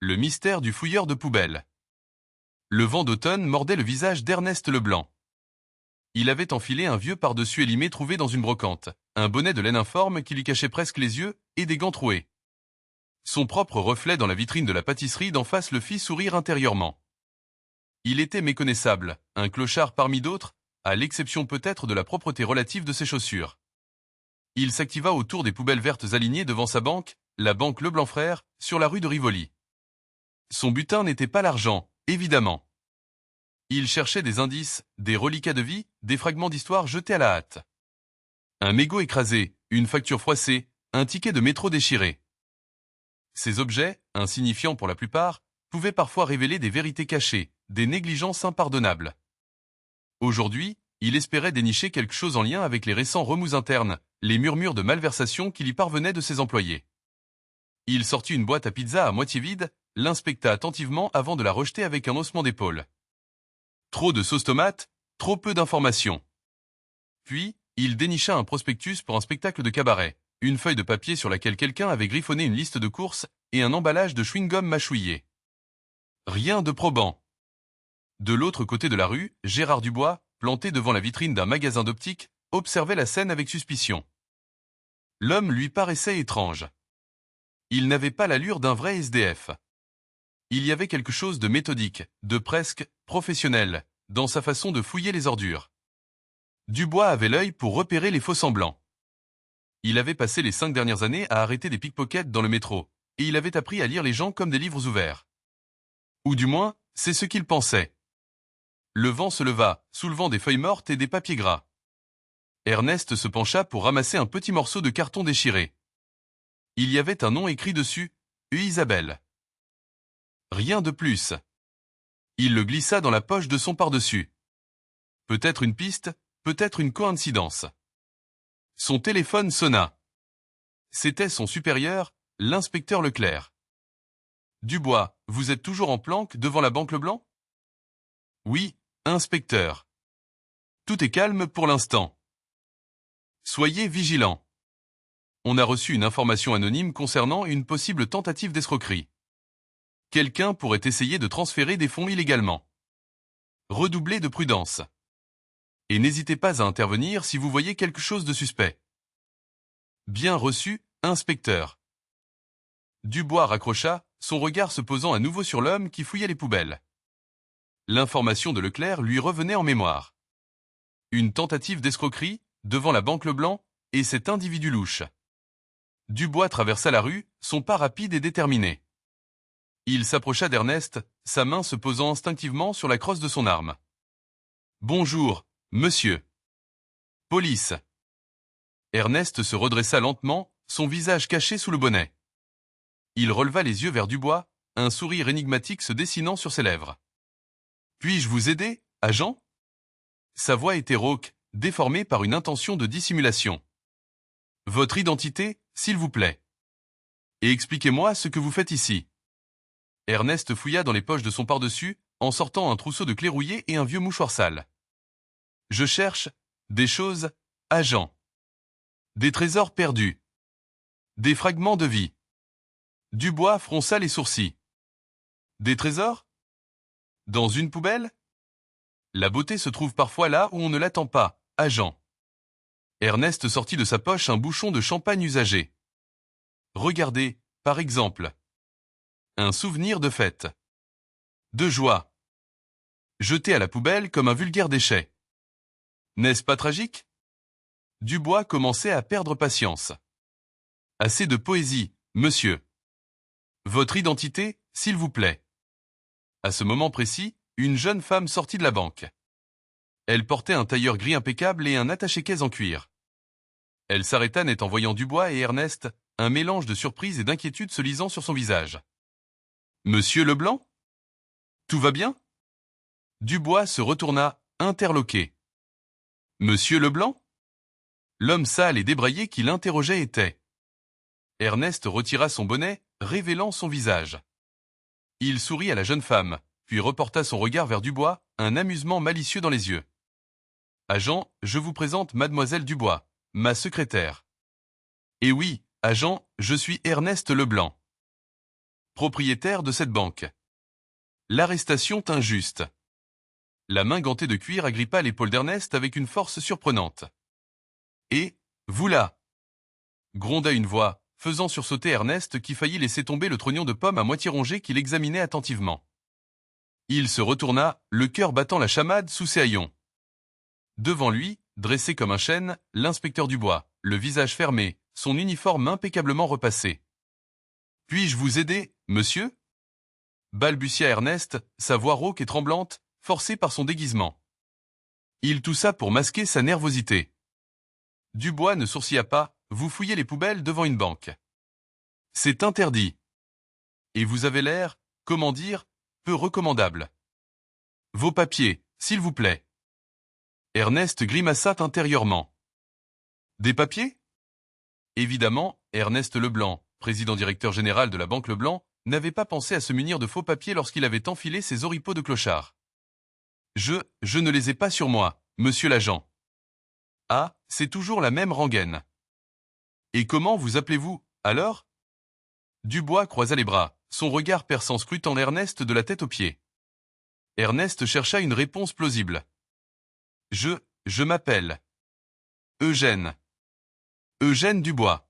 Le mystère du fouilleur de poubelles. Le vent d'automne mordait le visage d'Ernest Leblanc. Il avait enfilé un vieux par-dessus élimé trouvé dans une brocante, un bonnet de laine informe qui lui cachait presque les yeux et des gants troués. Son propre reflet dans la vitrine de la pâtisserie d'en face le fit sourire intérieurement. Il était méconnaissable, un clochard parmi d'autres, à l'exception peut-être de la propreté relative de ses chaussures. Il s'activa autour des poubelles vertes alignées devant sa banque, la banque Leblanc Frères, sur la rue de Rivoli. Son butin n'était pas l'argent, évidemment. Il cherchait des indices, des reliquats de vie, des fragments d'histoire jetés à la hâte. Un mégot écrasé, une facture froissée, un ticket de métro déchiré. Ces objets, insignifiants pour la plupart, pouvaient parfois révéler des vérités cachées, des négligences impardonnables. Aujourd'hui, il espérait dénicher quelque chose en lien avec les récents remous internes, les murmures de malversation qui lui parvenaient de ses employés. Il sortit une boîte à pizza à moitié vide, l'inspecta attentivement avant de la rejeter avec un haussement d'épaule. Trop de sauce tomate, trop peu d'informations. Puis, il dénicha un prospectus pour un spectacle de cabaret, une feuille de papier sur laquelle quelqu'un avait griffonné une liste de courses et un emballage de chewing-gum mâchouillé. Rien de probant. De l'autre côté de la rue, Gérard Dubois, planté devant la vitrine d'un magasin d'optique, observait la scène avec suspicion. L'homme lui paraissait étrange. Il n'avait pas l'allure d'un vrai SDF. Il y avait quelque chose de méthodique, de presque professionnel, dans sa façon de fouiller les ordures. Dubois avait l'œil pour repérer les faux-semblants. Il avait passé les 5 dernières années à arrêter des pickpockets dans le métro, et il avait appris à lire les gens comme des livres ouverts. Ou du moins, c'est ce qu'il pensait. Le vent se leva, soulevant des feuilles mortes et des papiers gras. Ernest se pencha pour ramasser un petit morceau de carton déchiré. Il y avait un nom écrit dessus, Isabelle. Rien de plus. Il le glissa dans la poche de son par-dessus. Peut-être une piste, peut-être une coïncidence. Son téléphone sonna. C'était son supérieur, l'inspecteur Leclerc. Dubois, vous êtes toujours en planque devant la banque Leblanc? Oui, inspecteur. Tout est calme pour l'instant. Soyez vigilant. On a reçu une information anonyme concernant une possible tentative d'escroquerie. Quelqu'un pourrait essayer de transférer des fonds illégalement. Redoublez de prudence. Et n'hésitez pas à intervenir si vous voyez quelque chose de suspect. Bien reçu, inspecteur. Dubois raccrocha, son regard se posant à nouveau sur l'homme qui fouillait les poubelles. L'information de Leclerc lui revenait en mémoire. Une tentative d'escroquerie, devant la banque Leblanc, et cet individu louche. Dubois traversa la rue, son pas rapide et déterminé. Il s'approcha d'Ernest, sa main se posant instinctivement sur la crosse de son arme. « Bonjour, monsieur. » « Police. » Ernest se redressa lentement, son visage caché sous le bonnet. Il releva les yeux vers Dubois, un sourire énigmatique se dessinant sur ses lèvres. « Puis-je vous aider, agent ?» Sa voix était rauque, déformée par une intention de dissimulation. « Votre identité, s'il vous plaît. Et expliquez-moi ce que vous faites ici. » Ernest fouilla dans les poches de son par-dessus, en sortant un trousseau de clés rouillées et un vieux mouchoir sale. « Je cherche des choses, agent. Des trésors perdus. Des fragments de vie. » Dubois fronça les sourcils. « Des trésors? Dans une poubelle? La beauté se trouve parfois là où on ne l'attend pas, agent. » Ernest sortit de sa poche un bouchon de champagne usagé. « Regardez, par exemple. Un souvenir de fête. De joie. Jeté à la poubelle comme un vulgaire déchet. N'est-ce pas tragique? » Dubois commençait à perdre patience. « Assez de poésie, monsieur. Votre identité, s'il vous plaît. » À ce moment précis, une jeune femme sortit de la banque. Elle portait un tailleur gris impeccable et un attaché-caisse en cuir. Elle s'arrêta net en voyant Dubois et Ernest, un mélange de surprise et d'inquiétude se lisant sur son visage. « Monsieur Leblanc? Tout va bien ?» Dubois se retourna, interloqué. « Monsieur Leblanc ?» L'homme sale et débraillé qui l'interrogeait était. Ernest retira son bonnet, révélant son visage. Il sourit à la jeune femme, puis reporta son regard vers Dubois, un amusement malicieux dans les yeux. « Agent, je vous présente mademoiselle Dubois, ma secrétaire. »« Et oui, agent, je suis Ernest Leblanc. » propriétaire de cette banque. L'arrestation injuste. La main gantée de cuir agrippa l'épaule d'Ernest avec une force surprenante. Et, vous là! Gronda une voix, faisant sursauter Ernest qui faillit laisser tomber le trognon de pomme à moitié rongé qu'il examinait attentivement. Il se retourna, le cœur battant la chamade sous ses haillons. Devant lui, dressé comme un chêne, l'inspecteur Dubois, le visage fermé, son uniforme impeccablement repassé. « Puis-je vous aider, monsieur ?» balbutia Ernest, sa voix rauque et tremblante, forcée par son déguisement. Il toussa pour masquer sa nervosité. Dubois ne sourcilla pas, vous fouillez les poubelles devant une banque. C'est interdit. Et vous avez l'air, comment dire, peu recommandable. Vos papiers, s'il vous plaît. Ernest grimaça intérieurement. Des papiers? Évidemment, Ernest Leblanc, président-directeur général de la Banque Leblanc, n'avait pas pensé à se munir de faux papiers lorsqu'il avait enfilé ses oripeaux de clochard. Je ne les ai pas sur moi, monsieur l'agent. Ah, c'est toujours la même rengaine. Et comment vous appelez-vous, alors? Dubois croisa les bras, son regard perçant scrutant Ernest de la tête aux pieds. Ernest chercha une réponse plausible. Je m'appelle Eugène. Eugène Dubois.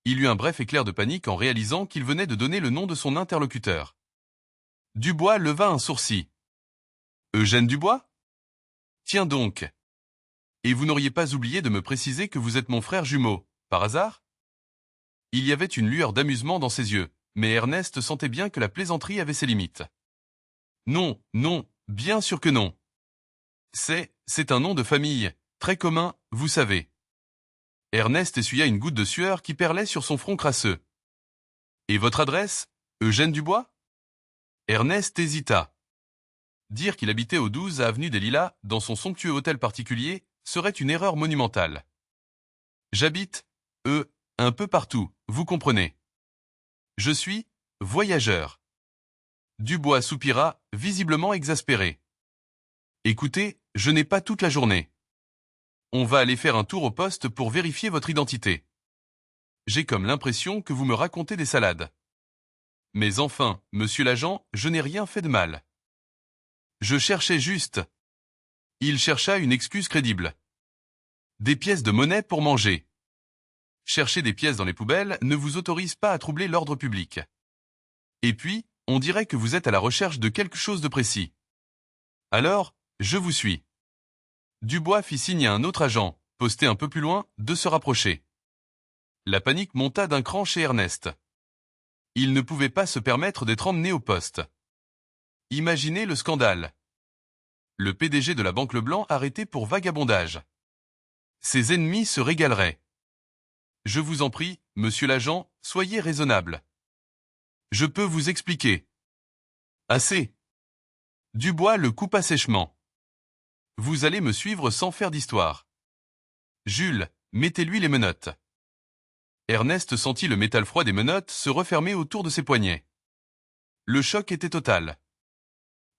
Il eut un bref éclair de panique en réalisant qu'il venait de donner le nom de son interlocuteur. Dubois leva un sourcil. Eugène Dubois? Tiens donc. Et vous n'auriez pas oublié de me préciser que vous êtes mon frère jumeau, par hasard? Il y avait une lueur d'amusement dans ses yeux, mais Ernest sentait bien que la plaisanterie avait ses limites. Non, non, bien sûr que non. C'est un nom de famille, très commun, vous savez. Ernest essuya une goutte de sueur qui perlait sur son front crasseux. Et votre adresse, Eugène Dubois? Ernest hésita. Dire qu'il habitait au 12 avenue des Lilas, dans son somptueux hôtel particulier, serait une erreur monumentale. J'habite, un peu partout, vous comprenez. Je suis voyageur. Dubois soupira, visiblement exaspéré. Écoutez, je n'ai pas toute la journée. On va aller faire un tour au poste pour vérifier votre identité. J'ai comme l'impression que vous me racontez des salades. Mais enfin, monsieur l'agent, je n'ai rien fait de mal. Je cherchais juste. Il chercha une excuse crédible. Des pièces de monnaie pour manger. Chercher des pièces dans les poubelles ne vous autorise pas à troubler l'ordre public. Et puis, on dirait que vous êtes à la recherche de quelque chose de précis. Alors, je vous suis. Dubois fit signe à un autre agent, posté un peu plus loin, de se rapprocher. La panique monta d'un cran chez Ernest. Il ne pouvait pas se permettre d'être emmené au poste. Imaginez le scandale. Le PDG de la Banque Leblanc arrêté pour vagabondage. Ses ennemis se régaleraient. Je vous en prie, monsieur l'agent, soyez raisonnable. Je peux vous expliquer. Assez. Dubois le coupa sèchement. Vous allez me suivre sans faire d'histoire. Jules, mettez-lui les menottes. Ernest sentit le métal froid des menottes se refermer autour de ses poignets. Le choc était total.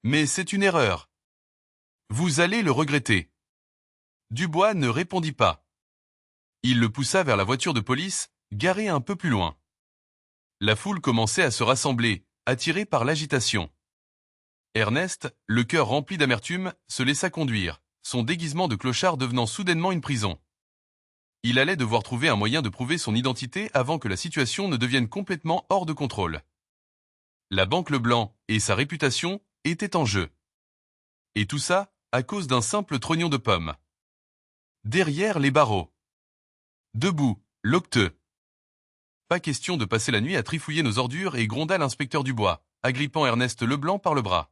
Mais c'est une erreur. Vous allez le regretter. Dubois ne répondit pas. Il le poussa vers la voiture de police, garée un peu plus loin. La foule commençait à se rassembler, attirée par l'agitation. Ernest, le cœur rempli d'amertume, se laissa conduire, son déguisement de clochard devenant soudainement une prison. Il allait devoir trouver un moyen de prouver son identité avant que la situation ne devienne complètement hors de contrôle. La Banque Leblanc et sa réputation étaient en jeu. Et tout ça, à cause d'un simple trognon de pomme. Derrière les barreaux. Debout, l'octeux. Pas question de passer la nuit à trifouiller nos ordures et gronda l'inspecteur Dubois, agrippant Ernest Leblanc par le bras.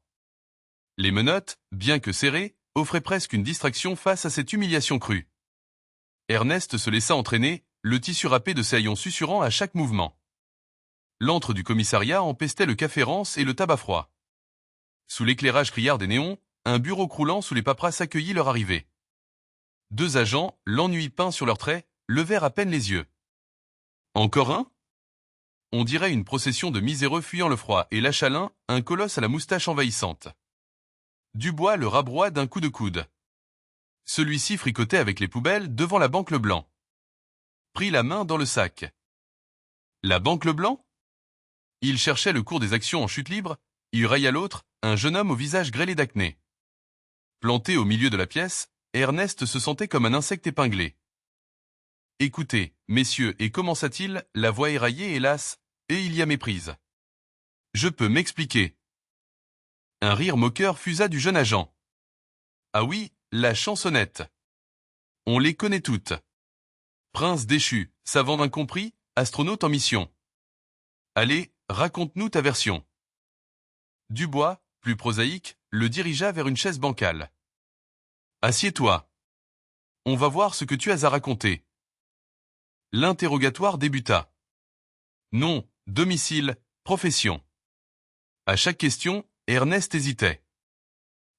Les menottes, bien que serrées, offraient presque une distraction face à cette humiliation crue. Ernest se laissa entraîner, le tissu râpé de ses haillons susurrant à chaque mouvement. L'antre du commissariat empestait le café rance et le tabac froid. Sous l'éclairage criard des néons, un bureau croulant sous les paperasses accueillit leur arrivée. Deux agents, l'ennui peint sur leurs traits, levèrent à peine les yeux. Encore un? On dirait une procession de miséreux fuyant le froid et lâcha l'un, un colosse à la moustache envahissante. Dubois le rabroie d'un coup de coude. Celui-ci fricotait avec les poubelles devant la Banque Leblanc. Prit la main dans le sac. La Banque Leblanc? Il cherchait le cours des actions en chute libre, il raya l'autre, un jeune homme au visage grêlé d'acné. Planté au milieu de la pièce, Ernest se sentait comme un insecte épinglé. Écoutez, messieurs, et commença-t-il, la voix éraillée, hélas, et il y a méprise. Je peux m'expliquer. Un rire moqueur fusa du jeune agent. Ah oui, la chansonnette. On les connaît toutes. Prince déchu, savant incompris, astronaute en mission. Allez, raconte-nous ta version. Dubois, plus prosaïque, le dirigea vers une chaise bancale. Assieds-toi. On va voir ce que tu as à raconter. L'interrogatoire débuta. Nom, domicile, profession. À chaque question, Ernest hésitait.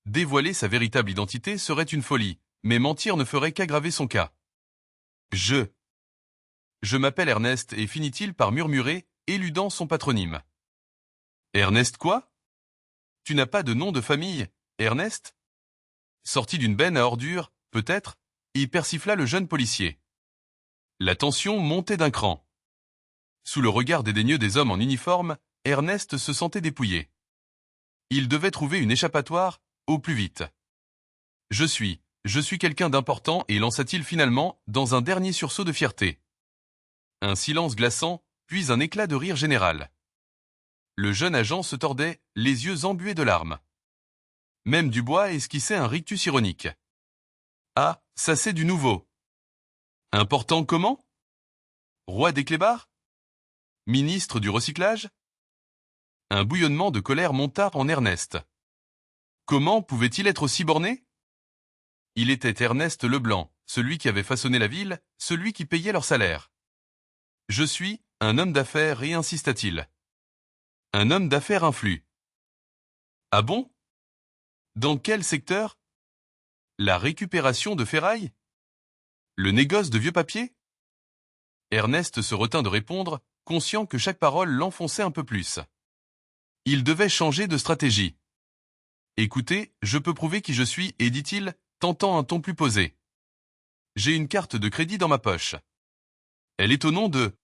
Dévoiler sa véritable identité serait une folie, mais mentir ne ferait qu'aggraver son cas. Je m'appelle Ernest et finit-il par murmurer, éludant son patronyme. Ernest quoi? Tu n'as pas de nom de famille, Ernest? Sorti d'une benne à ordures, peut-être, y persifla le jeune policier. La tension montait d'un cran. Sous le regard dédaigneux des hommes en uniforme, Ernest se sentait dépouillé. Il devait trouver une échappatoire, au plus vite. Je suis quelqu'un d'important et lança-t-il finalement, dans un dernier sursaut de fierté. Un silence glaçant, puis un éclat de rire général. Le jeune agent se tordait, les yeux embués de larmes. Même Dubois esquissait un rictus ironique. Ah, ça c'est du nouveau. Important comment? Roi des clébards? Ministre du recyclage? Un bouillonnement de colère monta en Ernest. Comment pouvait-il être aussi borné? Il était Ernest Leblanc, celui qui avait façonné la ville, celui qui payait leur salaire. Je suis un homme d'affaires et insista-t-il. Un homme d'affaires influe. Ah bon? Dans quel secteur? La récupération de ferraille? Le négoce de vieux papier? Ernest se retint de répondre, conscient que chaque parole l'enfonçait un peu plus. Il devait changer de stratégie. Écoutez, je peux prouver qui je suis, et dit-il, tentant un ton plus posé. J'ai une carte de crédit dans ma poche. Elle est au nom de...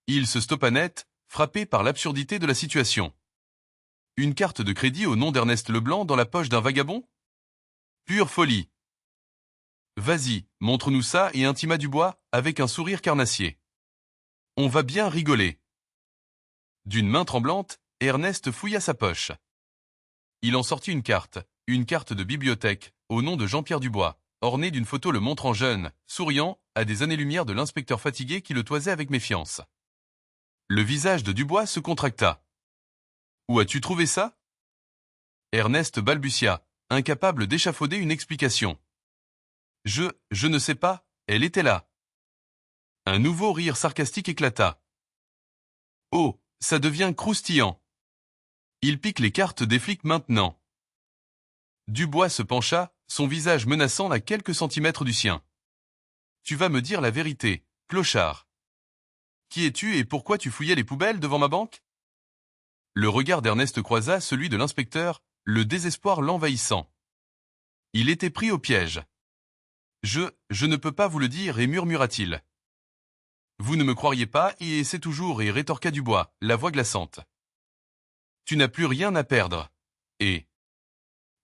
Il se stoppa net, frappé par l'absurdité de la situation. Une carte de crédit au nom d'Ernest Leblanc dans la poche d'un vagabond? Pure folie. Vas-y, montre-nous ça, et intima Dubois, avec un sourire carnassier. On va bien rigoler. D'une main tremblante, Ernest fouilla sa poche. Il en sortit une carte de bibliothèque, au nom de Jean-Pierre Dubois, ornée d'une photo le montrant jeune, souriant, à des années-lumière de l'inspecteur fatigué qui le toisait avec méfiance. Le visage de Dubois se contracta. Où as-tu trouvé ça? Ernest balbutia, incapable d'échafauder une explication. Je ne sais pas, elle était là. Un nouveau rire sarcastique éclata. Oh, ça devient croustillant. Il pique les cartes des flics maintenant. Dubois se pencha, son visage menaçant à quelques centimètres du sien. Tu vas me dire la vérité, clochard. Qui es-tu et pourquoi tu fouillais les poubelles devant ma banque? Le regard d'Ernest croisa celui de l'inspecteur, le désespoir l'envahissant. Il était pris au piège. Je ne peux pas vous le dire, et murmura-t-il. Vous ne me croiriez pas, et c'est toujours, et rétorqua Dubois, la voix glaçante. Tu n'as plus rien à perdre. Et...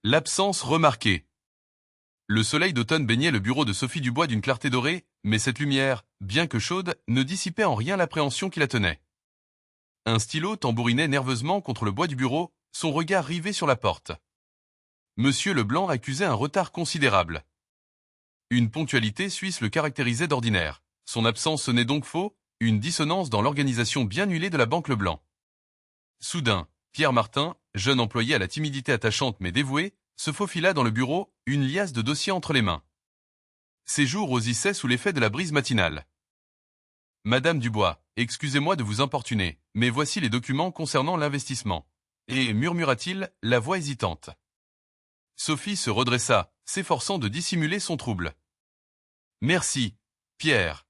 L'absence remarquée. Le soleil d'automne baignait le bureau de Sophie Dubois d'une clarté dorée, mais cette lumière, bien que chaude, ne dissipait en rien l'appréhension qui la tenait. Un stylo tambourinait nerveusement contre le bois du bureau, son regard rivé sur la porte. Monsieur Leblanc accusait un retard considérable. Une ponctualité suisse le caractérisait d'ordinaire. Son absence sonnait donc faux, une dissonance dans l'organisation bien huilée de la Banque Leblanc. Soudain, Pierre Martin, jeune employé à la timidité attachante mais dévoué, se faufila dans le bureau, une liasse de dossiers entre les mains. Ses joues rosissaient sous l'effet de la brise matinale. Madame Dubois, excusez-moi de vous importuner, mais voici les documents concernant l'investissement. Et, murmura-t-il, la voix hésitante. Sophie se redressa, s'efforçant de dissimuler son trouble. Merci, Pierre.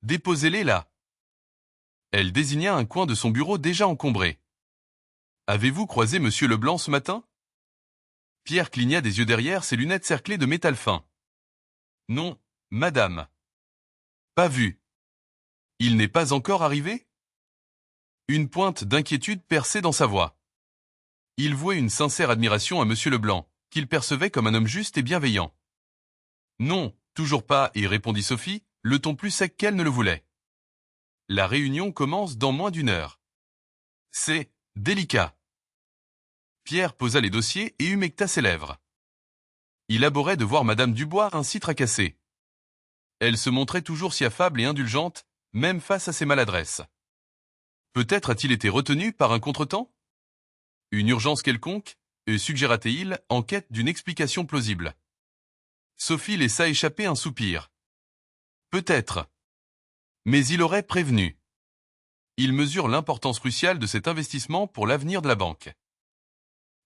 Déposez-les là. Elle désigna un coin de son bureau déjà encombré. Avez-vous croisé Monsieur Leblanc ce matin? Pierre cligna des yeux derrière ses lunettes cerclées de métal fin. Non, madame. Pas vu. Il n'est pas encore arrivé? Une pointe d'inquiétude perçait dans sa voix. Il vouait une sincère admiration à Monsieur Leblanc, qu'il percevait comme un homme juste et bienveillant. Non, toujours pas, et répondit Sophie, le ton plus sec qu'elle ne le voulait. La réunion commence dans moins d'une heure. C'est délicat. Pierre posa les dossiers et humecta ses lèvres. Il abhorrait de voir Madame Dubois ainsi tracassée. Elle se montrait toujours si affable et indulgente, même face à ses maladresses. Peut-être a-t-il été retenu par un contretemps? Une urgence quelconque, suggéra-t-il, en quête d'une explication plausible. Sophie laissa échapper un soupir. Peut-être. Mais il aurait prévenu. Il mesure l'importance cruciale de cet investissement pour l'avenir de la banque.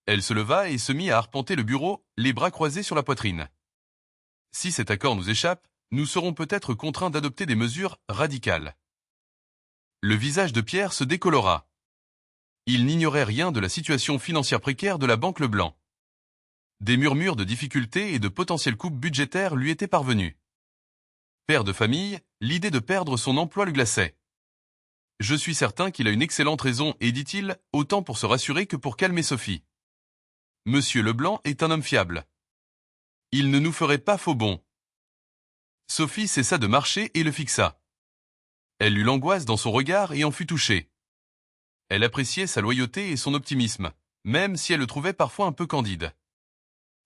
Elle se leva et se mit à arpenter le bureau, les bras croisés sur la poitrine. Si cet accord nous échappe, nous serons peut-être contraints d'adopter des mesures radicales. Le visage de Pierre se décolora. Il n'ignorait rien de la situation financière précaire de la Banque Leblanc. Des murmures de difficultés et de potentielles coupes budgétaires lui étaient parvenus. Père de famille, l'idée de perdre son emploi le glaçait. Je suis certain qu'il a une excellente raison et, dit-il, autant pour se rassurer que pour calmer Sophie. Monsieur Leblanc est un homme fiable. Il ne nous ferait pas faux bond. Sophie cessa de marcher et le fixa. Elle eut l'angoisse dans son regard et en fut touchée. Elle appréciait sa loyauté et son optimisme, même si elle le trouvait parfois un peu candide.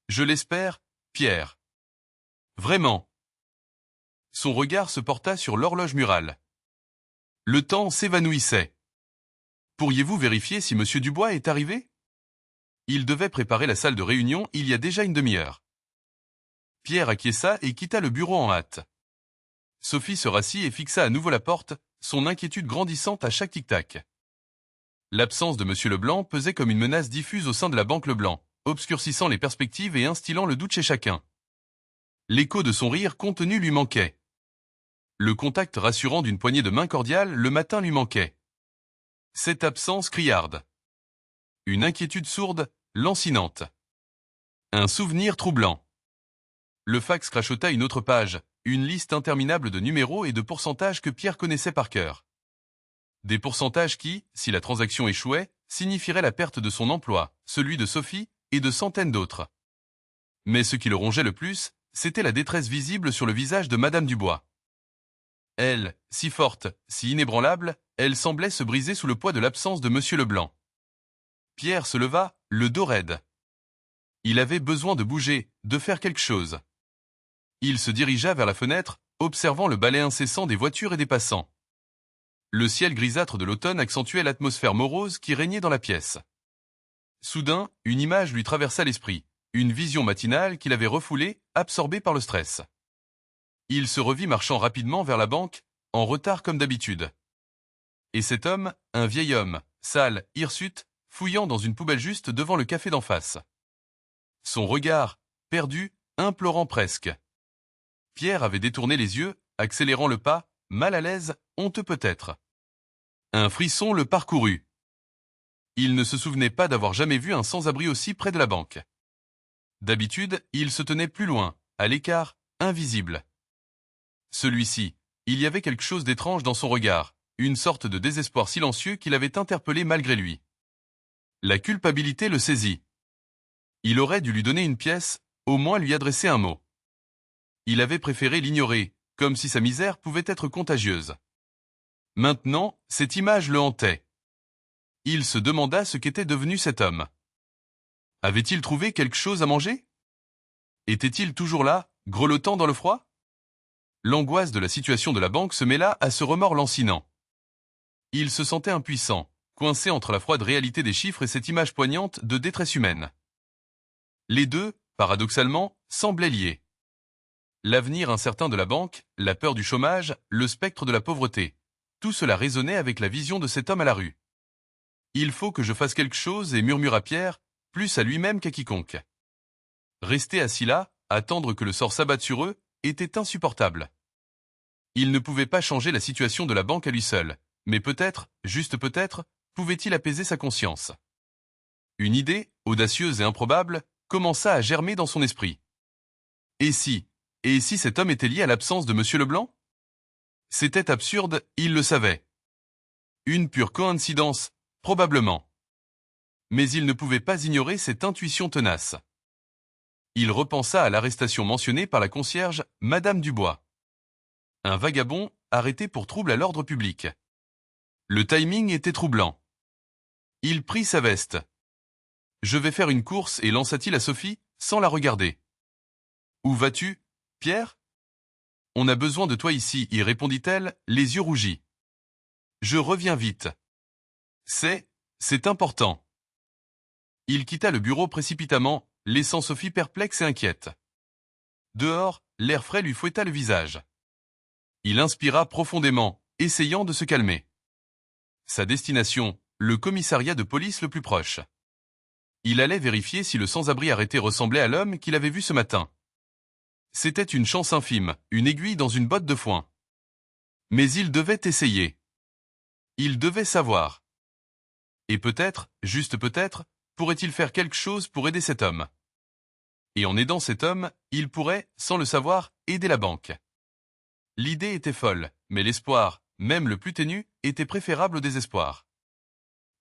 Je l'espère, Pierre. Vraiment. Son regard se porta sur l'horloge murale. Le temps s'évanouissait. Pourriez-vous vérifier si Monsieur Dubois est arrivé? Il devait préparer la salle de réunion il y a déjà une demi-heure. Pierre acquiesça et quitta le bureau en hâte. Sophie se rassit et fixa à nouveau la porte, son inquiétude grandissant à chaque tic-tac. L'absence de Monsieur Leblanc pesait comme une menace diffuse au sein de la Banque Leblanc, obscurcissant les perspectives et instillant le doute chez chacun. L'écho de son rire contenu lui manquait. Le contact rassurant d'une poignée de main cordiale le matin lui manquait. Cette absence criarde. Une inquiétude sourde, lancinante. Un souvenir troublant. Le fax crachota une autre page, une liste interminable de numéros et de pourcentages que Pierre connaissait par cœur. Des pourcentages qui, si la transaction échouait, signifieraient la perte de son emploi, celui de Sophie et de centaines d'autres. Mais ce qui le rongeait le plus, c'était la détresse visible sur le visage de Madame Dubois. Elle, si forte, si inébranlable, elle semblait se briser sous le poids de l'absence de Monsieur Leblanc. Pierre se leva, le dos raide. Il avait besoin de bouger, de faire quelque chose. Il se dirigea vers la fenêtre, observant le balai incessant des voitures et des passants. Le ciel grisâtre de l'automne accentuait l'atmosphère morose qui régnait dans la pièce. Soudain, une image lui traversa l'esprit, une vision matinale qu'il avait refoulée, absorbée par le stress. Il se revit marchant rapidement vers la banque, en retard comme d'habitude. Et cet homme, un vieil homme, sale, hirsute, fouillant dans une poubelle juste devant le café d'en face. Son regard, perdu, implorant presque. Pierre avait détourné les yeux, accélérant le pas, mal à l'aise, honteux peut-être. Un frisson le parcourut. Il ne se souvenait pas d'avoir jamais vu un sans-abri aussi près de la banque. D'habitude, il se tenait plus loin, à l'écart, invisible. Celui-ci, il y avait quelque chose d'étrange dans son regard, une sorte de désespoir silencieux qui l'avait interpellé malgré lui. La culpabilité le saisit. Il aurait dû lui donner une pièce, au moins lui adresser un mot. Il avait préféré l'ignorer, comme si sa misère pouvait être contagieuse. Maintenant, cette image le hantait. Il se demanda ce qu'était devenu cet homme. Avait-il trouvé quelque chose à manger? Était-il toujours là, grelottant dans le froid? L'angoisse de la situation de la banque se mêla à ce remords lancinant. Il se sentait impuissant, coincé entre la froide réalité des chiffres et cette image poignante de détresse humaine. Les deux, paradoxalement, semblaient liés. L'avenir incertain de la banque, la peur du chômage, le spectre de la pauvreté, tout cela résonnait avec la vision de cet homme à la rue. Il faut que je fasse quelque chose, et murmura Pierre, plus à lui-même qu'à quiconque. Rester assis là, attendre que le sort s'abatte sur eux, était insupportable. Il ne pouvait pas changer la situation de la banque à lui seul, mais peut-être, juste peut-être, pouvait-il apaiser sa conscience. Une idée, audacieuse et improbable, commença à germer dans son esprit. Et si cet homme était lié à l'absence de Monsieur Leblanc? C'était absurde, il le savait. Une pure coïncidence, probablement. Mais il ne pouvait pas ignorer cette intuition tenace. Il repensa à l'arrestation mentionnée par la concierge, Madame Dubois. Un vagabond arrêté pour trouble à l'ordre public. Le timing était troublant. Il prit sa veste. « Je vais faire une course » et lança-t-il à Sophie, sans la regarder. « Où vas-tu, Pierre ?»« On a besoin de toi ici » y répondit-elle, les yeux rougis. « Je reviens vite. »« C'est important. » Il quitta le bureau précipitamment, laissant Sophie perplexe et inquiète. Dehors, l'air frais lui fouetta le visage. Il inspira profondément, essayant de se calmer. Sa destination, le commissariat de police le plus proche. Il allait vérifier si le sans-abri arrêté ressemblait à l'homme qu'il avait vu ce matin. C'était une chance infime, une aiguille dans une botte de foin. Mais il devait essayer. Il devait savoir. Et peut-être, juste peut-être, pourrait-il faire quelque chose pour aider cet homme. Et en aidant cet homme, il pourrait, sans le savoir, aider la banque. L'idée était folle, mais l'espoir, même le plus ténu, était préférable au désespoir.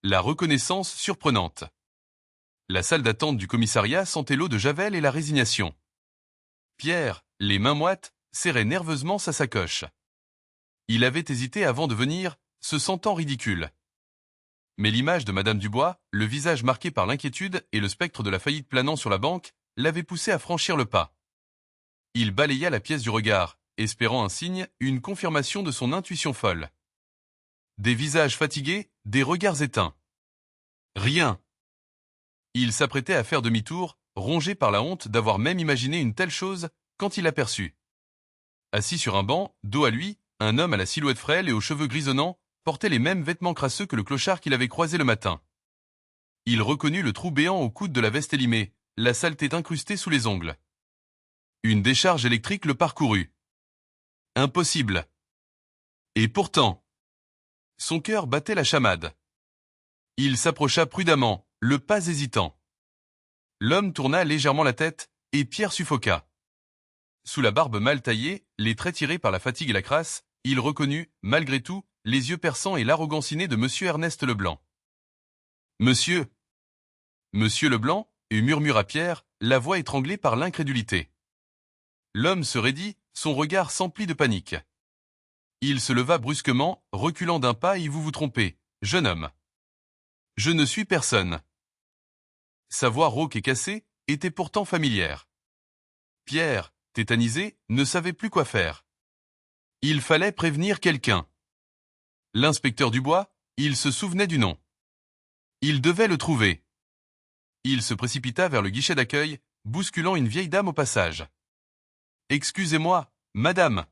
La reconnaissance surprenante. La salle d'attente du commissariat sentait l'eau de Javel et la résignation. Pierre, les mains moites, serrait nerveusement sa sacoche. Il avait hésité avant de venir, se sentant ridicule. Mais l'image de Madame Dubois, le visage marqué par l'inquiétude et le spectre de la faillite planant sur la banque, l'avait poussé à franchir le pas. Il balaya la pièce du regard, espérant un signe, une confirmation de son intuition folle. Des visages fatigués, des regards éteints. Rien. Il s'apprêtait à faire demi-tour, rongé par la honte d'avoir même imaginé une telle chose, quand il l'aperçut. Assis sur un banc, dos à lui, un homme à la silhouette frêle et aux cheveux grisonnants, portait les mêmes vêtements crasseux que le clochard qu'il avait croisé le matin. Il reconnut le trou béant au coude de la veste élimée, la saleté incrustée sous les ongles. Une décharge électrique le parcourut. Impossible. Et pourtant, son cœur battait la chamade. Il s'approcha prudemment, le pas hésitant. L'homme tourna légèrement la tête, et Pierre suffoqua. Sous la barbe mal taillée, les traits tirés par la fatigue et la crasse, il reconnut, malgré tout, les yeux perçants et l'arrogance innée de Monsieur Ernest Leblanc. « Monsieur !» Monsieur Leblanc, et murmura Pierre, la voix étranglée par l'incrédulité. L'homme se raidit, son regard s'emplit de panique. Il se leva brusquement, reculant d'un pas et vous trompez, jeune homme. Je ne suis personne. Sa voix rauque et cassée était pourtant familière. Pierre, tétanisé, ne savait plus quoi faire. Il fallait prévenir quelqu'un. L'inspecteur Dubois, il se souvenait du nom. Il devait le trouver. Il se précipita vers le guichet d'accueil, bousculant une vieille dame au passage. « Excusez-moi, madame.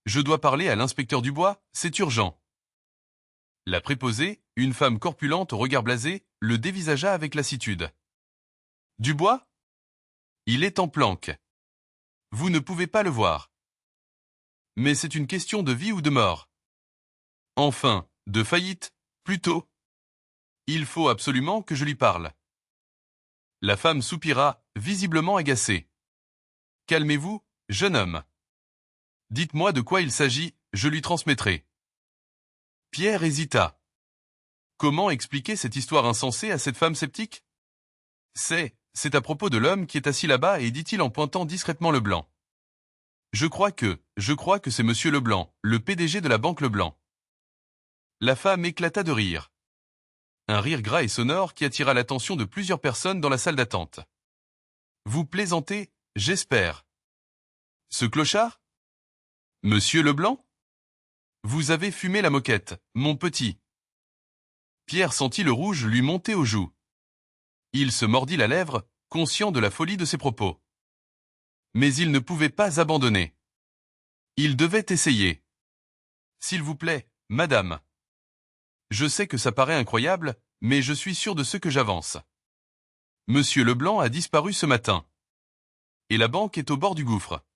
Je dois parler à l'inspecteur Dubois, c'est urgent. » La préposée, une femme corpulente au regard blasé, le dévisagea avec lassitude. « Dubois ? Il est en planque. Vous ne pouvez pas le voir. Mais c'est une question de vie ou de mort. Enfin, de faillite, plutôt. Il faut absolument que je lui parle. » La femme soupira, visiblement agacée. « Calmez-vous, jeune homme. Dites-moi de quoi il s'agit, je lui transmettrai. » Pierre hésita. Comment expliquer cette histoire insensée à cette femme sceptique ? C'est à propos de l'homme qui est assis là-bas et dit-il en pointant discrètement Leblanc. Je crois que c'est Monsieur Leblanc, le PDG de la banque Leblanc. La femme éclata de rire. Un rire gras et sonore qui attira l'attention de plusieurs personnes dans la salle d'attente. Vous plaisantez, j'espère. Ce clochard ? Monsieur Leblanc ? Vous avez fumé la moquette, mon petit. Pierre sentit le rouge lui monter aux joues. Il se mordit la lèvre, conscient de la folie de ses propos. Mais il ne pouvait pas abandonner. Il devait essayer. S'il vous plaît, madame. Je sais que ça paraît incroyable, mais je suis sûr de ce que j'avance. Monsieur Leblanc a disparu ce matin. Et la banque est au bord du gouffre.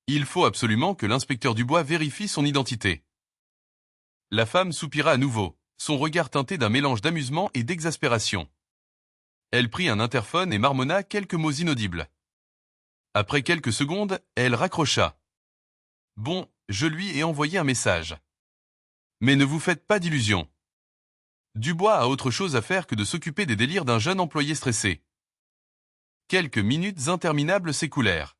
Il faut absolument que l'inspecteur Dubois vérifie son identité. La femme soupira à nouveau, son regard teinté d'un mélange d'amusement et d'exaspération. Elle prit un interphone et marmonna quelques mots inaudibles. Après quelques secondes, elle raccrocha. Bon, je lui ai envoyé un message. Mais ne vous faites pas d'illusions. Dubois a autre chose à faire que de s'occuper des délires d'un jeune employé stressé. Quelques minutes interminables s'écoulèrent.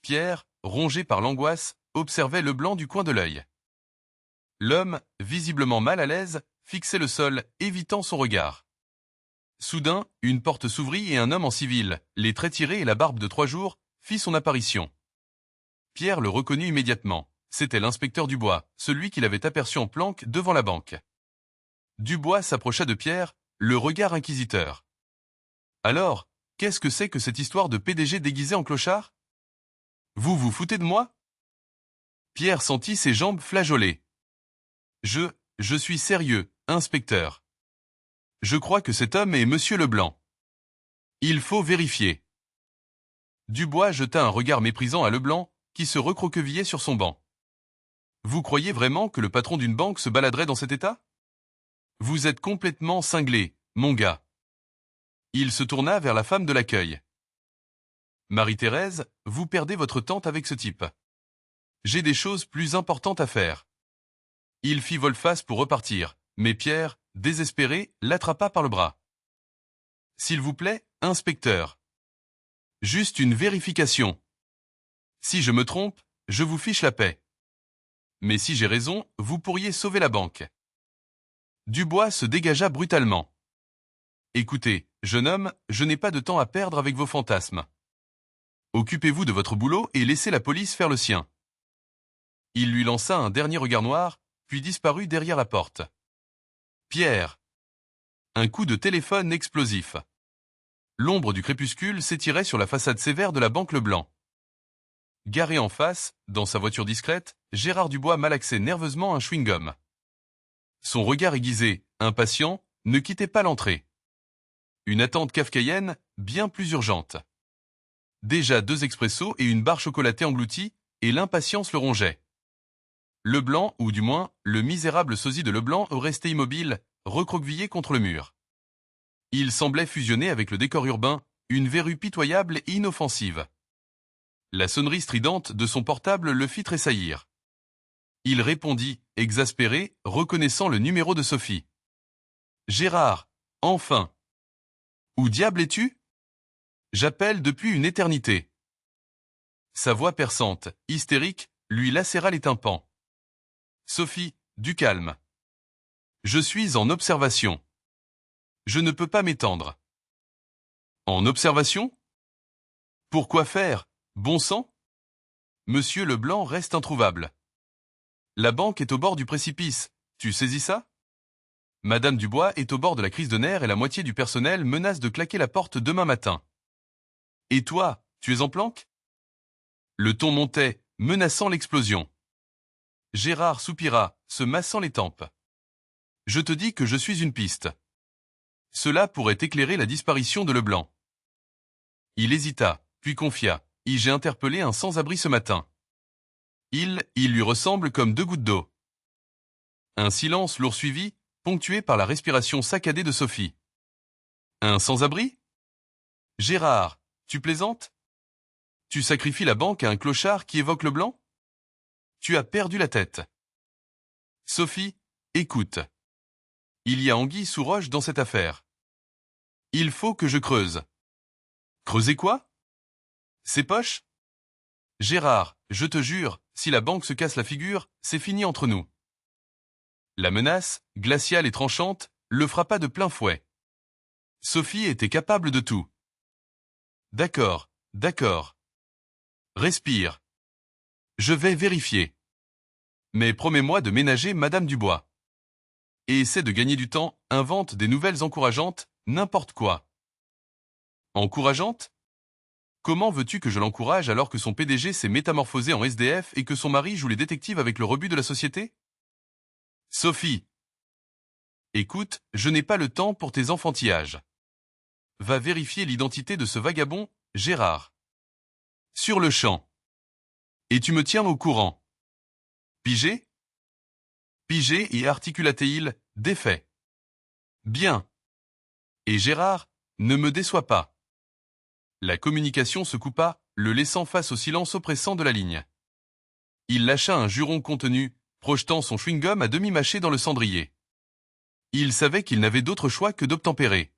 Pierre, rongé par l'angoisse, observait Leblanc du coin de l'œil. L'homme, visiblement mal à l'aise, fixait le sol, évitant son regard. Soudain, une porte s'ouvrit et un homme en civil, les traits tirés et la barbe de 3 jours, fit son apparition. Pierre le reconnut immédiatement. C'était l'inspecteur Dubois, celui qu'il avait aperçu en planque devant la banque. Dubois s'approcha de Pierre, le regard inquisiteur. « Alors, qu'est-ce que c'est que cette histoire de PDG déguisé en clochard ? Vous vous foutez de moi ?» Pierre sentit ses jambes flageoler. « Je suis sérieux, inspecteur. Je crois que cet homme est Monsieur Leblanc. Il faut vérifier. » Dubois jeta un regard méprisant à Leblanc, qui se recroquevillait sur son banc. « Vous croyez vraiment que le patron d'une banque se baladerait dans cet état ? Vous êtes complètement cinglé, mon gars. » Il se tourna vers la femme de l'accueil. « Marie-Thérèse, vous perdez votre temps avec ce type. J'ai des choses plus importantes à faire. » Il fit volte-face pour repartir, mais Pierre, désespéré, l'attrapa par le bras. « S'il vous plaît, inspecteur. Juste une vérification. Si je me trompe, je vous fiche la paix. Mais si j'ai raison, vous pourriez sauver la banque. » Dubois se dégagea brutalement. « Écoutez, jeune homme, je n'ai pas de temps à perdre avec vos fantasmes. Occupez-vous de votre boulot et laissez la police faire le sien. » Il lui lança un dernier regard noir, puis disparut derrière la porte. Pierre. Un coup de téléphone explosif. L'ombre du crépuscule s'étirait sur la façade sévère de la banque Leblanc. Garé en face, dans sa voiture discrète, Gérard Dubois malaxait nerveusement un chewing-gum. Son regard aiguisé, impatient, ne quittait pas l'entrée. Une attente kafkaïenne, bien plus urgente. Déjà 2 expressos et une barre chocolatée engloutie, et l'impatience le rongeait. Leblanc, ou du moins, le misérable sosie de Leblanc, restait immobile, recroquevillé contre le mur. Il semblait fusionner avec le décor urbain, une verrue pitoyable et inoffensive. La sonnerie stridente de son portable le fit tressaillir. Il répondit, exaspéré, reconnaissant le numéro de Sophie. « Gérard, enfin ! Où diable es-tu ? J'appelle depuis une éternité. » Sa voix perçante, hystérique, lui lacéra les tympans. « Sophie, du calme. Je suis en observation. Je ne peux pas m'étendre. »« En observation ? Pourquoi faire, bon sang ? Monsieur Leblanc reste introuvable. La banque est au bord du précipice, tu saisis ça ? Madame Dubois est au bord de la crise de nerfs et la moitié du personnel menace de claquer la porte demain matin. Et toi, tu es en planque ? » Le ton montait, menaçant l'explosion. Gérard soupira, se massant les tempes. « Je te dis que je suis une piste. Cela pourrait éclairer la disparition de Leblanc. » Il hésita, puis confia. « J'ai interpellé un sans-abri ce matin. Il lui ressemble comme 2 gouttes d'eau. » Un silence lourd suivi, ponctué par la respiration saccadée de Sophie. « Un sans-abri ? Gérard, tu plaisantes ? Tu sacrifies la banque à un clochard qui évoque Leblanc ? Tu as perdu la tête. Sophie, écoute. Il y a anguille sous roche dans cette affaire. Il faut que je creuse. » Creuser quoi ? Ses poches ? Gérard, je te jure, si la banque se casse la figure, c'est fini entre nous. La menace, glaciale et tranchante, le frappa de plein fouet. Sophie était capable de tout. D'accord, d'accord. Respire. Je vais vérifier. Mais promets-moi de ménager Madame Dubois. Et essaie de gagner du temps, invente des nouvelles encourageantes, n'importe quoi. Encourageante ? Comment veux-tu que je l'encourage alors que son PDG s'est métamorphosé en SDF et que son mari joue les détectives avec le rebut de la société ? Sophie. Écoute, je n'ai pas le temps pour tes enfantillages. Va vérifier l'identité de ce vagabond, Gérard. Sur le champ. Et tu me tiens au courant. Pigé ? Pigé et articulatéil, défait. Bien. Et Gérard, ne me déçois pas. La communication se coupa, le laissant face au silence oppressant de la ligne. Il lâcha un juron contenu, projetant son chewing-gum à demi mâché dans le cendrier. Il savait qu'il n'avait d'autre choix que d'obtempérer.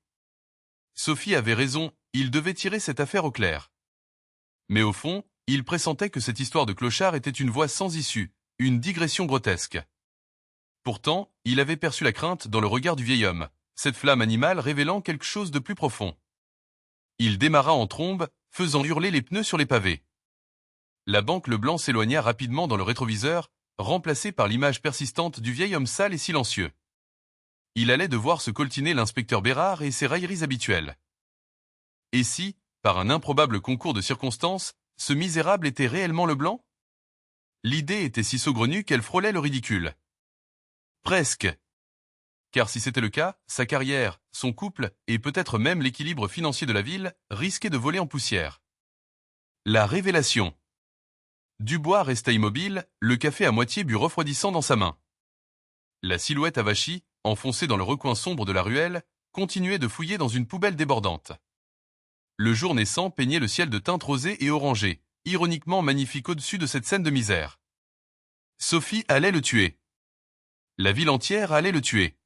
Sophie avait raison, il devait tirer cette affaire au clair. Mais au fond, il pressentait que cette histoire de clochard était une voie sans issue, une digression grotesque. Pourtant, il avait perçu la crainte dans le regard du vieil homme, cette flamme animale révélant quelque chose de plus profond. Il démarra en trombe, faisant hurler les pneus sur les pavés. La banque Leblanc s'éloigna rapidement dans le rétroviseur, remplacé par l'image persistante du vieil homme sale et silencieux. Il allait devoir se coltiner l'inspecteur Bérard et ses railleries habituelles. Et si, par un improbable concours de circonstances, ce misérable était réellement Leblanc? L'idée était si saugrenue qu'elle frôlait le ridicule. Presque. Car si c'était le cas, sa carrière, son couple, et peut-être même l'équilibre financier de la ville, risquaient de voler en poussière. La révélation. Dubois resta immobile, le café à moitié bu refroidissant dans sa main. La silhouette avachie, enfoncée dans le recoin sombre de la ruelle, continuait de fouiller dans une poubelle débordante. Le jour naissant peignait le ciel de teintes rosées et orangées, ironiquement magnifique au-dessus de cette scène de misère. Sophie allait le tuer. La ville entière allait le tuer.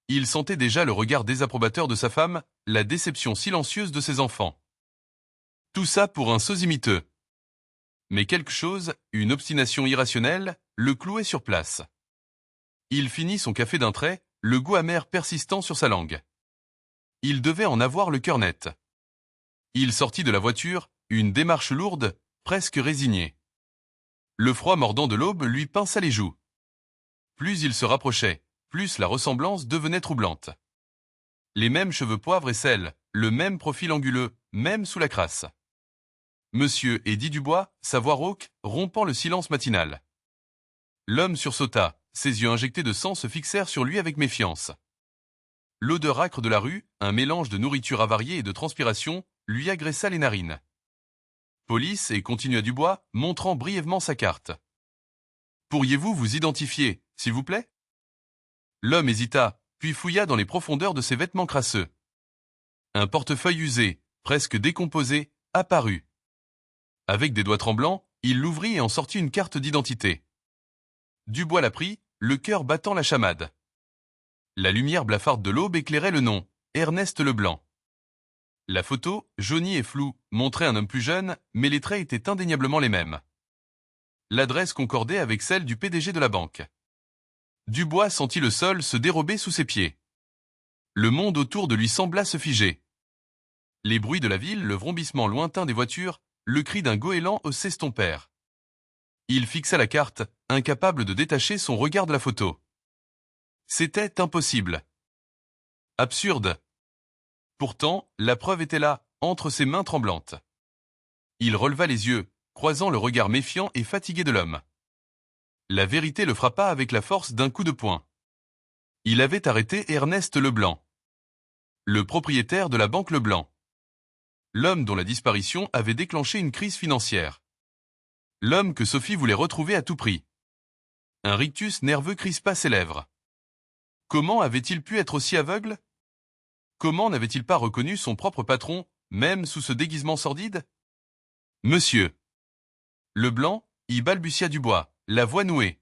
Il sentait déjà le regard désapprobateur de sa femme, la déception silencieuse de ses enfants. Tout ça pour un sosie miteux. Mais quelque chose, une obstination irrationnelle, le clouait sur place. Il finit son café d'un trait, le goût amer persistant sur sa langue. Il devait en avoir le cœur net. Il sortit de la voiture, une démarche lourde, presque résignée. Le froid mordant de l'aube lui pinça les joues. Plus il se rapprochait, plus la ressemblance devenait troublante. Les mêmes cheveux poivre et sel, le même profil anguleux, même sous la crasse. Monsieur Eddie Dubois, sa voix rauque, rompant le silence matinal. L'homme sursauta, ses yeux injectés de sang se fixèrent sur lui avec méfiance. L'odeur âcre de la rue, un mélange de nourriture avariée et de transpiration, lui agressa les narines. Police, et continua Dubois, montrant brièvement sa carte. Pourriez-vous vous identifier, s'il vous plaît? L'homme hésita, puis fouilla dans les profondeurs de ses vêtements crasseux. Un portefeuille usé, presque décomposé, apparut. Avec des doigts tremblants, il l'ouvrit et en sortit une carte d'identité. Dubois la prit, le cœur battant la chamade. La lumière blafarde de l'aube éclairait le nom, Ernest Leblanc. La photo, jaunie et floue, montrait un homme plus jeune, mais les traits étaient indéniablement les mêmes. L'adresse concordait avec celle du PDG de la banque. Dubois sentit le sol se dérober sous ses pieds. Le monde autour de lui sembla se figer. Les bruits de la ville, le vrombissement lointain des voitures, le cri d'un goéland s'estompèrent. Il fixa la carte, incapable de détacher son regard de la photo. C'était impossible. Absurde. Pourtant, la preuve était là, entre ses mains tremblantes. Il releva les yeux, croisant le regard méfiant et fatigué de l'homme. La vérité le frappa avec la force d'un coup de poing. Il avait arrêté Ernest Leblanc, le propriétaire de la banque Leblanc. L'homme dont la disparition avait déclenché une crise financière. L'homme que Sophie voulait retrouver à tout prix. Un rictus nerveux crispa ses lèvres. Comment avait-il pu être aussi aveugle? Comment n'avait-il pas reconnu son propre patron, même sous ce déguisement sordide? Monsieur Leblanc, y balbutia Dubois, la voix nouée.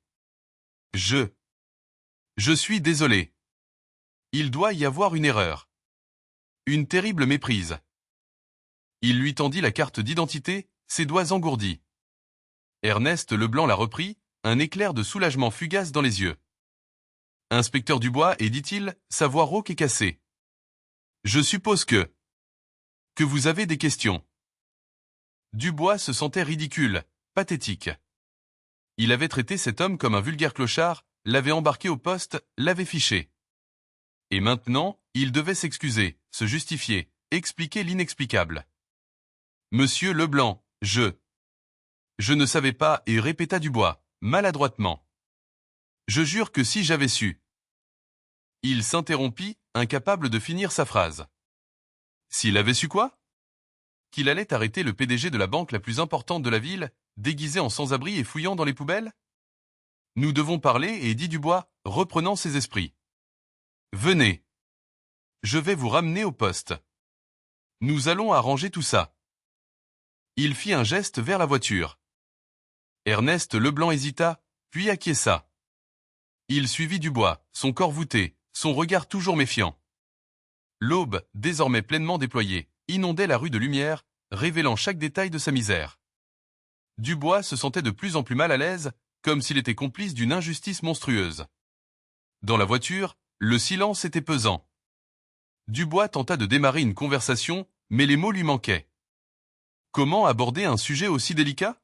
Je suis désolé. Il doit y avoir une erreur. Une terrible méprise. Il lui tendit la carte d'identité, ses doigts engourdis. Ernest Leblanc la reprit, un éclair de soulagement fugace dans les yeux. Inspecteur Dubois, et dit-il, sa voix rauque et cassée. Je suppose que vous avez des questions. Dubois se sentait ridicule, pathétique. Il avait traité cet homme comme un vulgaire clochard, l'avait embarqué au poste, l'avait fiché. Et maintenant, il devait s'excuser, se justifier, expliquer l'inexplicable. Monsieur Leblanc, je ne savais pas, et répéta Dubois, maladroitement. Je jure que si j'avais su. Il s'interrompit, incapable de finir sa phrase. S'il avait su quoi? Qu'il allait arrêter le PDG de la banque la plus importante de la ville, déguisé en sans-abri et fouillant dans les poubelles? Nous devons parler, et dit Dubois, reprenant ses esprits. Venez. Je vais vous ramener au poste. Nous allons arranger tout ça. Il fit un geste vers la voiture. Ernest Leblanc hésita, puis acquiesça. Il suivit Dubois, son corps voûté, son regard toujours méfiant. L'aube, désormais pleinement déployée, inondait la rue de lumière, révélant chaque détail de sa misère. Dubois se sentait de plus en plus mal à l'aise, comme s'il était complice d'une injustice monstrueuse. Dans la voiture, le silence était pesant. Dubois tenta de démarrer une conversation, mais les mots lui manquaient. Comment aborder un sujet aussi délicat?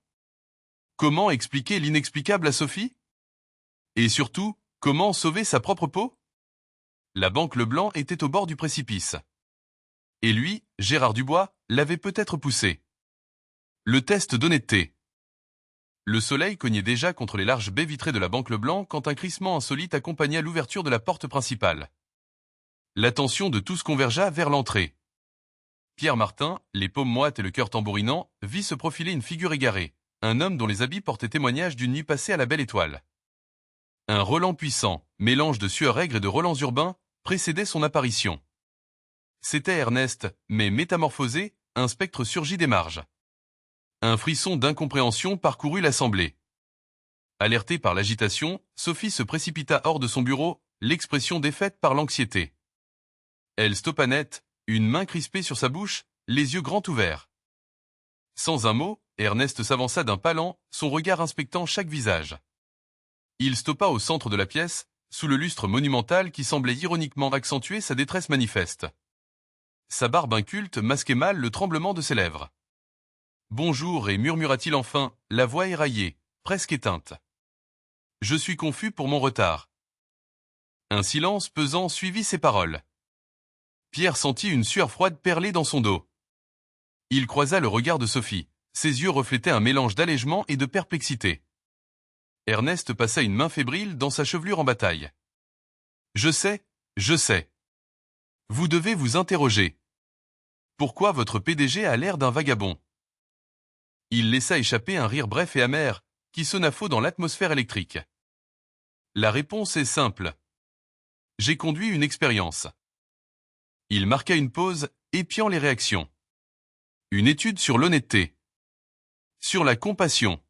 Comment expliquer l'inexplicable à Sophie? Et surtout, comment sauver sa propre peau? La banque Leblanc était au bord du précipice. Et lui, Gérard Dubois, l'avait peut-être poussé. Le test d'honnêteté. Le soleil cognait déjà contre les larges baies vitrées de la banque Leblanc quand un crissement insolite accompagna l'ouverture de la porte principale. L'attention de tous convergea vers l'entrée. Pierre Martin, les paumes moites et le cœur tambourinant, vit se profiler une figure égarée, un homme dont les habits portaient témoignage d'une nuit passée à la belle étoile. Un Roland puissant, mélange de sueur aigre et de relents urbains, précédait son apparition. C'était Ernest, mais métamorphosé, un spectre surgit des marges. Un frisson d'incompréhension parcourut l'assemblée. Alertée par l'agitation, Sophie se précipita hors de son bureau, l'expression défaite par l'anxiété. Elle stoppa net, une main crispée sur sa bouche, les yeux grands ouverts. Sans un mot, Ernest s'avança d'un pas lent, son regard inspectant chaque visage. Il stoppa au centre de la pièce, sous le lustre monumental qui semblait ironiquement accentuer sa détresse manifeste. Sa barbe inculte masquait mal le tremblement de ses lèvres. « Bonjour » et murmura-t-il enfin, la voix éraillée, presque éteinte. « Je suis confus pour mon retard. » Un silence pesant suivit ces paroles. Pierre sentit une sueur froide perler dans son dos. Il croisa le regard de Sophie. Ses yeux reflétaient un mélange d'allègement et de perplexité. Ernest passa une main fébrile dans sa chevelure en bataille. « Je sais, je sais. Vous devez vous interroger. Pourquoi votre PDG a l'air d'un vagabond ?» Il laissa échapper un rire bref et amer, qui sonna faux dans l'atmosphère électrique. La réponse est simple. J'ai conduit une expérience. Il marqua une pause, épiant les réactions. Une étude sur l'honnêteté. Sur la compassion.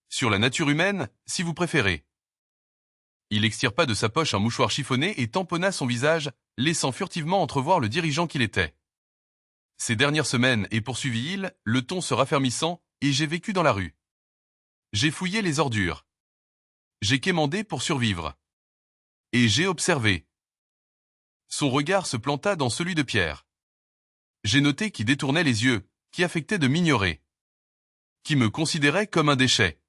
Sur la nature humaine, si vous préférez. Il extirpa de sa poche un mouchoir chiffonné et tamponna son visage, laissant furtivement entrevoir le dirigeant qu'il était. Ces dernières semaines, et poursuivit-il, le ton se raffermissant, et j'ai vécu dans la rue. J'ai fouillé les ordures. J'ai quémandé pour survivre. Et j'ai observé. Son regard se planta dans celui de Pierre. J'ai noté qu'il détournait les yeux, qui affectait de m'ignorer. Qui me considérait comme un déchet.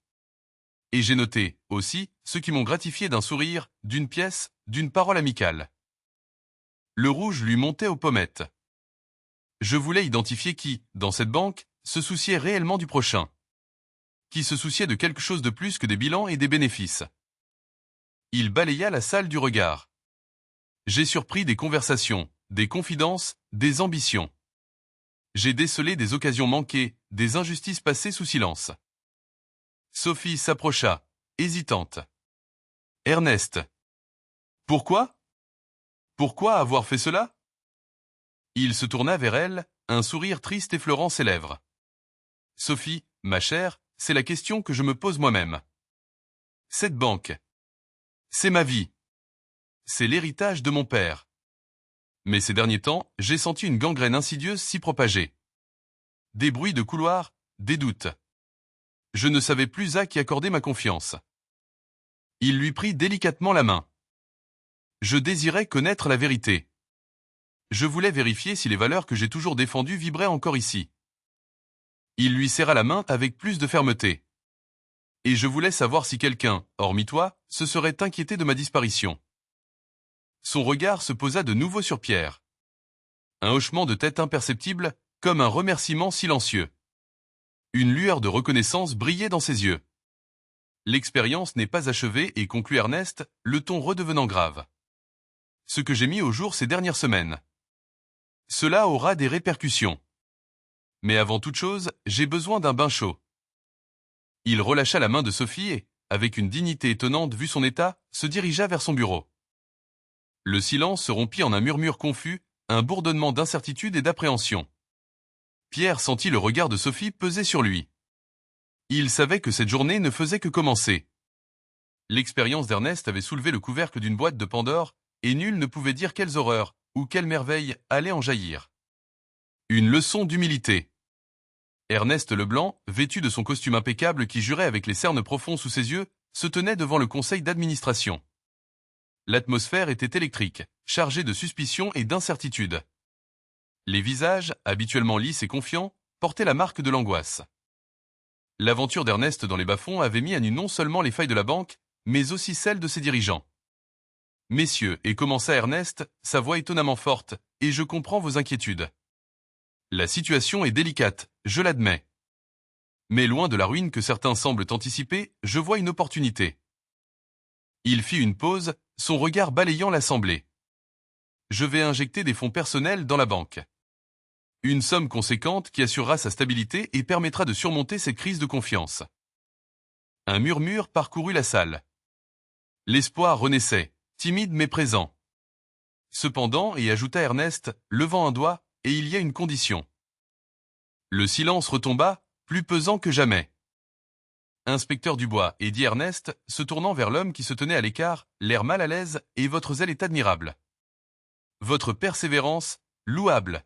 Et j'ai noté, aussi, ceux qui m'ont gratifié d'un sourire, d'une pièce, d'une parole amicale. Le rouge lui montait aux pommettes. Je voulais identifier qui, dans cette banque, se souciait réellement du prochain. Qui se souciait de quelque chose de plus que des bilans et des bénéfices. Il balaya la salle du regard. J'ai surpris des conversations, des confidences, des ambitions. J'ai décelé des occasions manquées, des injustices passées sous silence. Sophie s'approcha, hésitante. Ernest. Pourquoi? Pourquoi avoir fait cela? Il se tourna vers elle, un sourire triste effleurant ses lèvres. Sophie, ma chère, c'est la question que je me pose moi-même. Cette banque. C'est ma vie. C'est l'héritage de mon père. Mais ces derniers temps, j'ai senti une gangrène insidieuse s'y propager. Des bruits de couloir, des doutes. Je ne savais plus à qui accorder ma confiance. Il lui prit délicatement la main. Je désirais connaître la vérité. Je voulais vérifier si les valeurs que j'ai toujours défendues vibraient encore ici. Il lui serra la main avec plus de fermeté. Et je voulais savoir si quelqu'un, hormis toi, se serait inquiété de ma disparition. Son regard se posa de nouveau sur Pierre. Un hochement de tête imperceptible, comme un remerciement silencieux. Une lueur de reconnaissance brillait dans ses yeux. L'expérience n'est pas achevée et conclut Ernest, le ton redevenant grave. Ce que j'ai mis au jour ces dernières semaines. Cela aura des répercussions. Mais avant toute chose, j'ai besoin d'un bain chaud. Il relâcha la main de Sophie et, avec une dignité étonnante vu son état, se dirigea vers son bureau. Le silence se rompit en un murmure confus, un bourdonnement d'incertitude et d'appréhension. Pierre sentit le regard de Sophie peser sur lui. Il savait que cette journée ne faisait que commencer. L'expérience d'Ernest avait soulevé le couvercle d'une boîte de Pandore, et nul ne pouvait dire quelles horreurs, ou quelles merveilles, allaient en jaillir. Une leçon d'humilité. Ernest Leblanc, vêtu de son costume impeccable qui jurait avec les cernes profonds sous ses yeux, se tenait devant le conseil d'administration. L'atmosphère était électrique, chargée de suspicion et d'incertitude. Les visages, habituellement lisses et confiants, portaient la marque de l'angoisse. L'aventure d'Ernest dans les bas-fonds avait mis à nu non seulement les failles de la banque, mais aussi celles de ses dirigeants. « Messieurs, et commença Ernest, sa voix étonnamment forte, et je comprends vos inquiétudes. La situation est délicate, je l'admets. Mais loin de la ruine que certains semblent anticiper, je vois une opportunité. » Il fit une pause, son regard balayant l'assemblée. « Je vais injecter des fonds personnels dans la banque. Une somme conséquente qui assurera sa stabilité et permettra de surmonter cette crise de confiance. » Un murmure parcourut la salle. L'espoir renaissait, timide mais présent. Cependant, et ajouta Ernest, levant un doigt, et il y a une condition. Le silence retomba, plus pesant que jamais. Inspecteur Dubois, et dit Ernest, se tournant vers l'homme qui se tenait à l'écart, l'air mal à l'aise, et votre zèle est admirable. Votre persévérance, louable.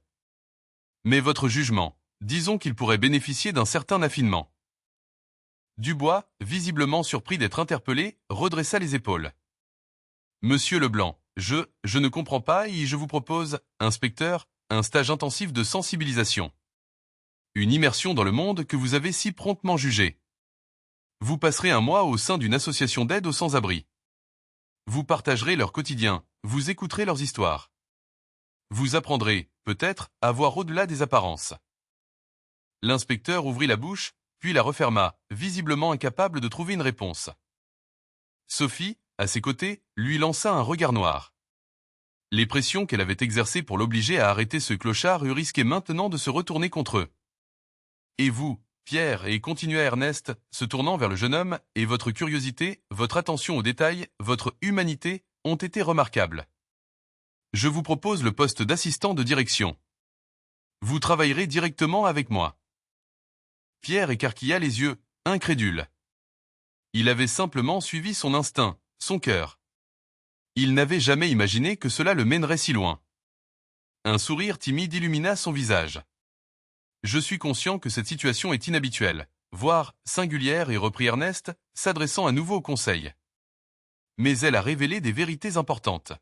Mais votre jugement, disons qu'il pourrait bénéficier d'un certain affinement. Dubois, visiblement surpris d'être interpellé, redressa les épaules. Monsieur Leblanc, je ne comprends pas et je vous propose, inspecteur, un stage intensif de sensibilisation. Une immersion dans le monde que vous avez si promptement jugé. Vous passerez un mois au sein d'une association d'aide aux sans-abri. Vous partagerez leur quotidien, vous écouterez leurs histoires. Vous apprendrez, peut-être, à voir au-delà des apparences. L'inspecteur ouvrit la bouche, puis la referma, visiblement incapable de trouver une réponse. Sophie, à ses côtés, lui lança un regard noir. Les pressions qu'elle avait exercées pour l'obliger à arrêter ce clochard eussent risqué maintenant de se retourner contre eux. Et vous, Pierre, et continua Ernest, se tournant vers le jeune homme, et votre curiosité, votre attention aux détails, votre humanité, ont été remarquables. Je vous propose le poste d'assistant de direction. Vous travaillerez directement avec moi. Pierre écarquilla les yeux, incrédule. Il avait simplement suivi son instinct, son cœur. Il n'avait jamais imaginé que cela le mènerait si loin. Un sourire timide illumina son visage. Je suis conscient que cette situation est inhabituelle, voire singulière, et reprit Ernest, s'adressant à nouveau au conseil. Mais elle a révélé des vérités importantes.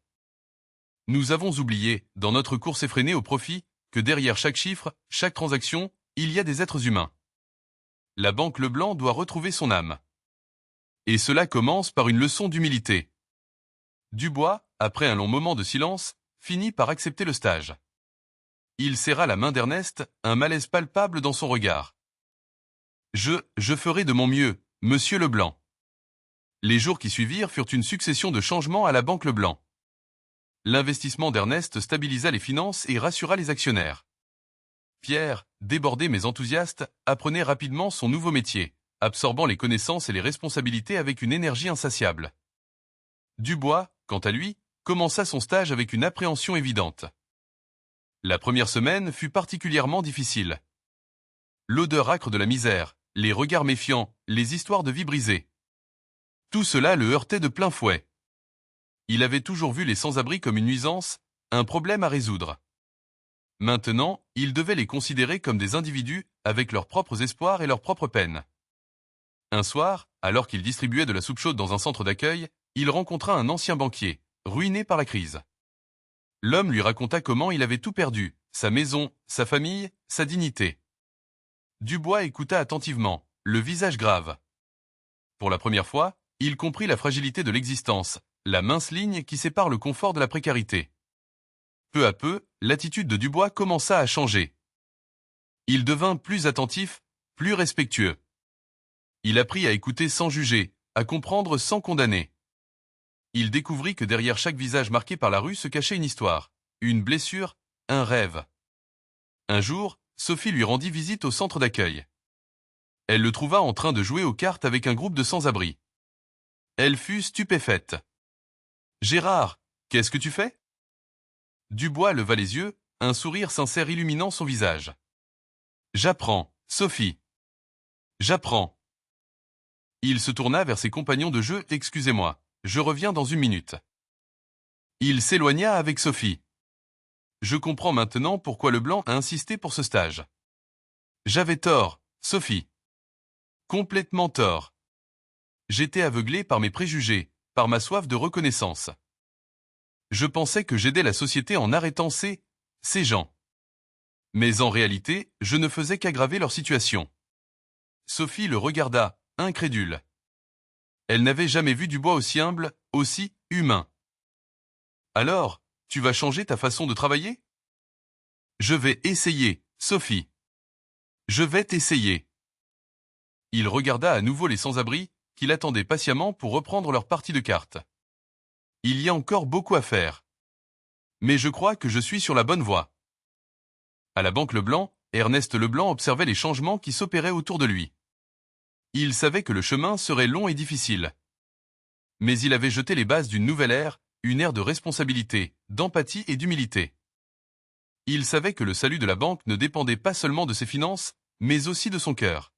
Nous avons oublié, dans notre course effrénée au profit, que derrière chaque chiffre, chaque transaction, il y a des êtres humains. La banque Leblanc doit retrouver son âme. Et cela commence par une leçon d'humilité. Dubois, après un long moment de silence, finit par accepter le stage. Il serra la main d'Ernest, un malaise palpable dans son regard. Je ferai de mon mieux, monsieur Leblanc. Les jours qui suivirent furent une succession de changements à la banque Leblanc. L'investissement d'Ernest stabilisa les finances et rassura les actionnaires. Pierre, débordé mais enthousiaste, apprenait rapidement son nouveau métier, absorbant les connaissances et les responsabilités avec une énergie insatiable. Dubois, quant à lui, commença son stage avec une appréhension évidente. La première semaine fut particulièrement difficile. L'odeur âcre de la misère, les regards méfiants, les histoires de vie brisées. Tout cela le heurtait de plein fouet. Il avait toujours vu les sans-abri comme une nuisance, un problème à résoudre. Maintenant, il devait les considérer comme des individus avec leurs propres espoirs et leurs propres peines. Un soir, alors qu'il distribuait de la soupe chaude dans un centre d'accueil, il rencontra un ancien banquier, ruiné par la crise. L'homme lui raconta comment il avait tout perdu, sa maison, sa famille, sa dignité. Dubois écouta attentivement, le visage grave. Pour la première fois, il comprit la fragilité de l'existence, la mince ligne qui sépare le confort de la précarité. Peu à peu, l'attitude de Dubois commença à changer. Il devint plus attentif, plus respectueux. Il apprit à écouter sans juger, à comprendre sans condamner. Il découvrit que derrière chaque visage marqué par la rue se cachait une histoire, une blessure, un rêve. Un jour, Sophie lui rendit visite au centre d'accueil. Elle le trouva en train de jouer aux cartes avec un groupe de sans-abri. Elle fut stupéfaite. « Gérard, qu'est-ce que tu fais ?» Dubois leva les yeux, un sourire sincère illuminant son visage. « J'apprends, Sophie. J'apprends. » Il se tourna vers ses compagnons de jeu. Excusez-moi, je reviens dans une minute. Il s'éloigna avec Sophie. Je comprends maintenant pourquoi Leblanc a insisté pour ce stage. J'avais tort, Sophie. Complètement tort. J'étais aveuglé par mes préjugés, par ma soif de reconnaissance. Je pensais que j'aidais la société en arrêtant ces gens. Mais en réalité, je ne faisais qu'aggraver leur situation. Sophie le regarda, incrédule. Elle n'avait jamais vu du bois aussi humble, aussi humain. Alors, tu vas changer ta façon de travailler? Je vais essayer, Sophie. Je vais t'essayer. Il regarda à nouveau les sans-abri, qui l'attendaient patiemment pour reprendre leur partie de cartes. Il y a encore beaucoup à faire. Mais je crois que je suis sur la bonne voie. À la Banque Leblanc, Ernest Leblanc observait les changements qui s'opéraient autour de lui. Il savait que le chemin serait long et difficile. Mais il avait jeté les bases d'une nouvelle ère, une ère de responsabilité, d'empathie et d'humilité. Il savait que le salut de la banque ne dépendait pas seulement de ses finances, mais aussi de son cœur.